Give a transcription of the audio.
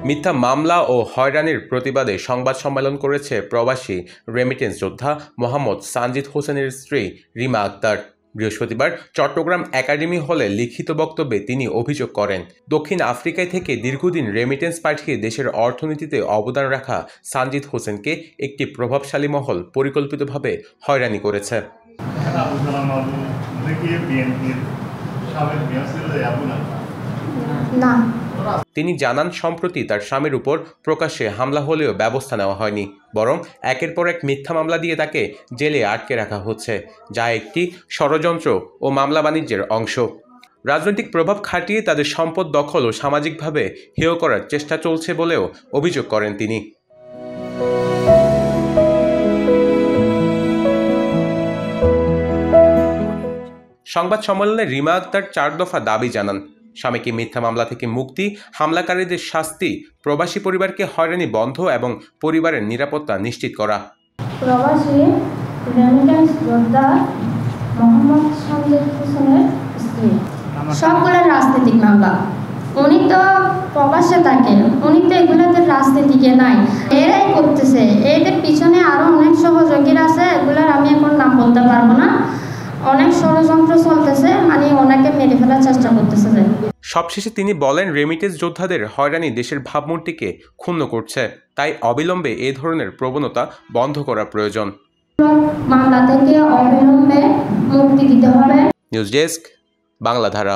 মিথ্যা মামলা ও হয়রানির প্রতিবাদে সংবাদ সম্মেলন করেছে প্রবাসী রেমিটেন্স যোদ্ধা মোহাম্মদ সানজিদ হোসেনের স্ত্রী রিমা আক্তার। বৃহস্পতিবার চট্টগ্রাম একাডেমি হলে লিখিত বক্তব্যে তিনি অভিযোগ করেন, দক্ষিণ আফ্রিকায় থেকে দীর্ঘদিন রেমিটেন্স পাঠিয়ে দেশের অর্থনীতিতে অবদান রাখা সানজিদ হোসেনকে একটি প্রভাবশালী মহল পরিকল্পিতভাবে হয়রানি করেছে। তিনি জানান, সম্প্রতি তার স্বামীর উপর প্রকাশ্যে হামলা হলেও ব্যবস্থা নেওয়া হয়নি, বরং একের পর এক মিথ্যা মামলা দিয়ে তাকে জেলে আটকে রাখা হচ্ছে, যা একটি ষড়যন্ত্র ও মামলা বাণিজ্যের অংশ। রাজনৈতিক প্রভাব খাটিয়ে তাদের সম্পদ দখল ও সামাজিকভাবে হেয় করার চেষ্টা চলছে বলেও অভিযোগ করেন তিনি। সংবাদ সম্মেলনে রিমা আক্তার 4 দফা দাবি জানান। স্বামীকে মিথ্যা মামলা থেকে মুক্তি, হামলাকারীদের শাস্তি, প্রবাসী পরিবারকে হয়রানি বন্ধ এবং পরিবারের নিরাপত্তা নিশ্চিত করা। প্রবাসী রেমিটেন্স যোদ্ধা মোহাম্মদ সানজিদ হোসেনের স্ত্রী। সবগুলো রাজনৈতিক মামলা, উনি তো প্রবাসে থাকেন, উনি তো এগুলোতে রাজনীতিকে নাই, এরাই করতেছে। এদের পিছনে আরো অনেক সহযোগীরা আছে, এগুলোর আমি এখন নাম বলতে পারবো না। অনেক ষড়যন্ত্র চলতেছে, মানে ওনাকে মেরে ফেলার চেষ্টা করতেছে। সবশেষে তিনি বলেন, রেমিটেন্স যোদ্ধাদের হয়রানি দেশের ভাবমূর্তিকে ক্ষুণ্ণ করছে, তাই অবিলম্বে এ ধরনের প্রবণতা বন্ধ করা প্রয়োজন। মামলা থেকে অবিলম্বে মুক্তি দিতে হবে। News desk, বাংলাধারা।